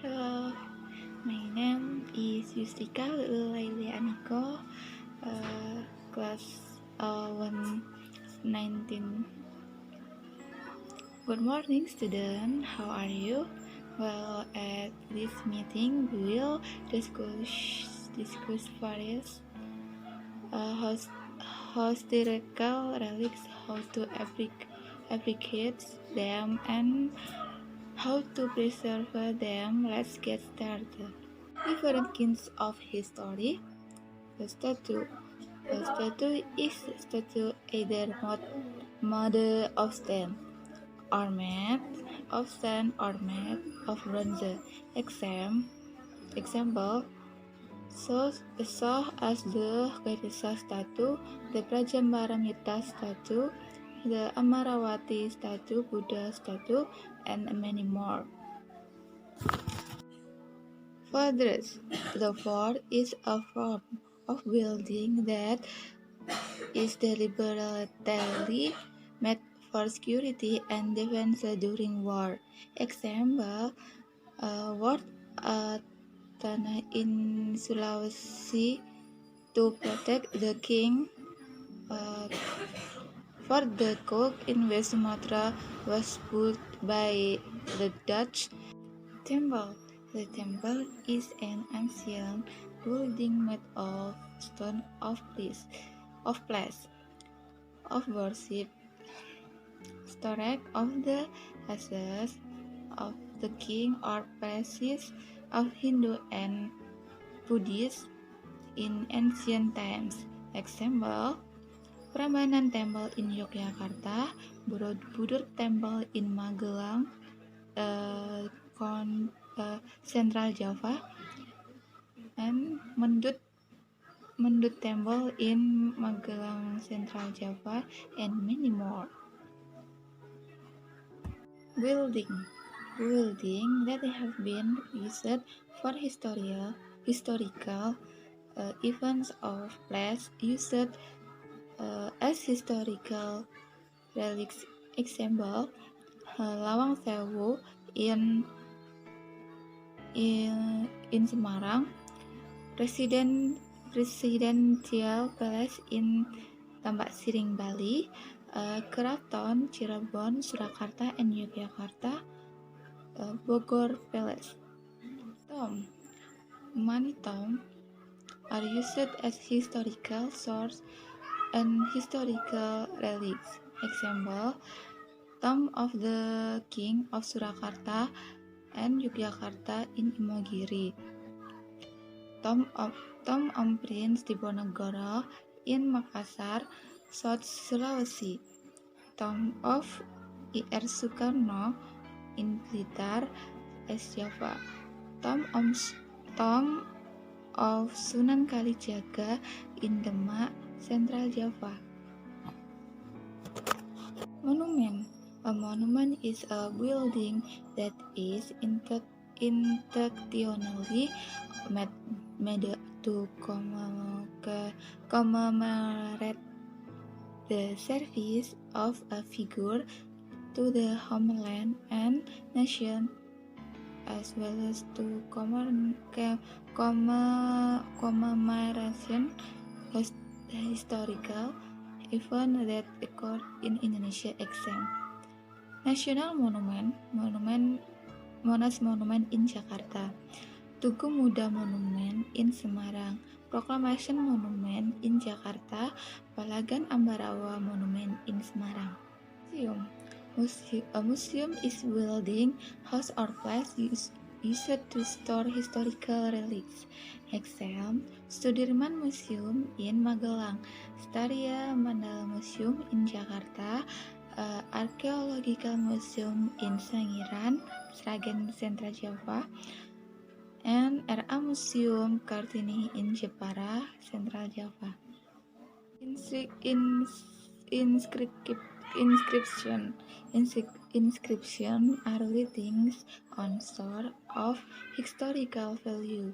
Hello, my name is Yustika Laili Aniko, class 119. Good morning, student. How are you? Well, at this meeting, we will discuss various historical relics, how to appreciate them, and how to preserve them. Let's get started. Different kinds of history. The statue. A statue is either made of stone or made of sand or made of bronze. Example, so as the Ganesha statue, the Prajambaramita statue, the Amaravati statue, Buddha statue, and many more. Fortress. The fort is a form of building that is deliberately made for security and defense during war. Example, Ward Tanah in Sulawesi to protect the king. Fort de Kock in West Sumatra was built by the Dutch. Temple. The temple is an ancient building made of stone of place of worship, storage of the ashes of the king or priests of Hindu and Buddhist in ancient times. Example, Prambanan Temple in Yogyakarta, Borobudur Temple in Magelang, Central Java, and Mendut Temple in Magelang, Central Java, and many more. Building that have been used for historical events or places used as historical relics. Example, Lawang Sewu in Semarang, Presidential Palace in Tambak Siring, Bali, Keraton Cirebon, Surakarta, and Yogyakarta, Bogor Palace. Many tombs are used as historical source and historical relics. Example, Tomb of the King of Surakarta and Yogyakarta in Imogiri, Tomb of Prince Diponegoro in Makassar, South Sulawesi, Tomb of I.R. Soekarno in Blitar, East Java, Tomb of Sunan Kalijaga in Demak, Central Java. Monument. A monument is a building that is intentionally made to commemorate the service of a figure to the homeland and nation, as well as to commemoration historical event that occurred in Indonesia. Example, National Monument, Monas Monument in Jakarta, Tugu Muda Monument in Semarang, Proclamation Monument in Jakarta, Palagan Ambarawa Monument in Semarang. A museum is a building, house, or place used to store historical relics. Example, Sudirman Museum in Magelang, Starya Mandala Museum in Jakarta, Archaeological Museum in Sangiran, Sragen, Central Java, and RA Museum Kartini in Jepara, Central Java. Inscription are writings on store of historical value.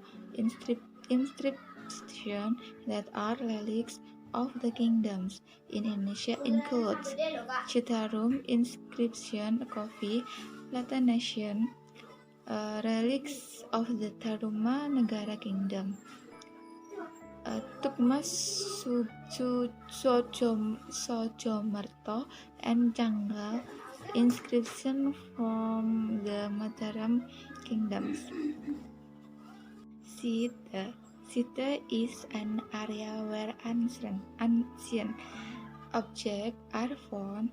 Inscriptions that are relics of the kingdoms in Indonesia includes Citarum inscription, Kofi, Latin Nation, relics of the Tarumanegara Kingdom. Tukmas Sojomerto and Janggal inscription from the Mataram kingdoms. Sita is an area where ancient objects are found,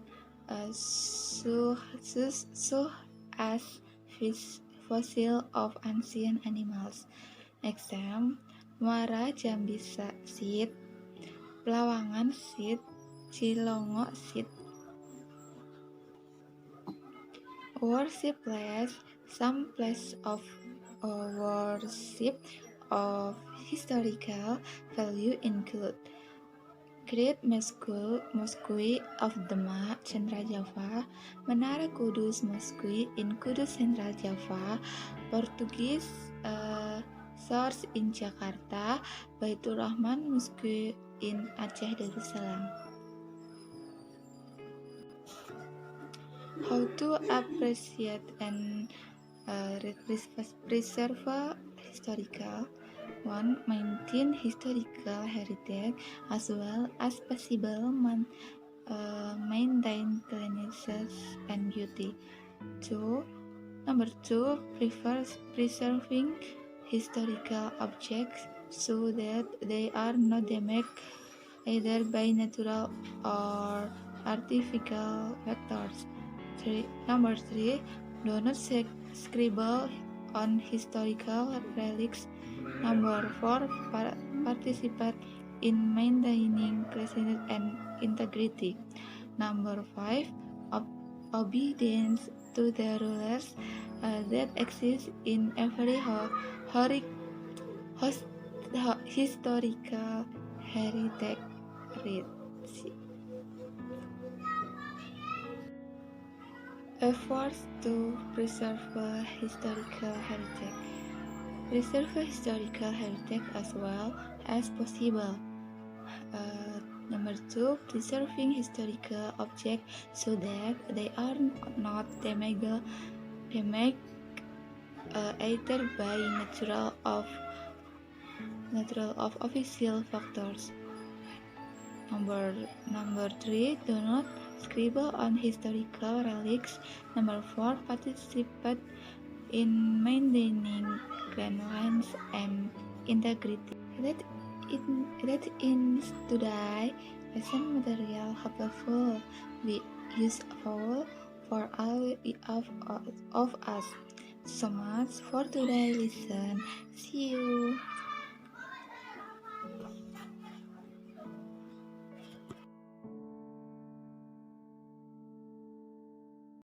so as fossil of ancient animals. Example: Muara Jambi Sit, Pelawangan Sit, Cilongo Sit. Worship place. Some places of worship of historical value include Great Mosque of Demak, Central Java, Menara Kudus Mosque in Kudus, Central Java, Portugese Source in Jakarta, Baitur Rahman Mosque in Aceh Darussalam. How to appreciate and preserve historical. 1. Maintain historical heritage as well as possible maintain cleanliness and beauty. 2. Preserving historical objects so that they are not damaged either by natural or artificial factors. 3. Do not scribble on historical relics. 4. Participate in maintaining cleanliness and integrity. 5. Obedience to the rules that exist in every historical heritage. Efforts to preserve historical heritage. Preserve historical heritage as well as possible. 2. Preserving historical objects so that they are not damaged either by natural or official factors. 3. Do not scribble on historical relics. 4. Participate in maintaining cleanliness and integrity. That in today lesson material helpful, be useful for all of us. So much for today lesson. See you.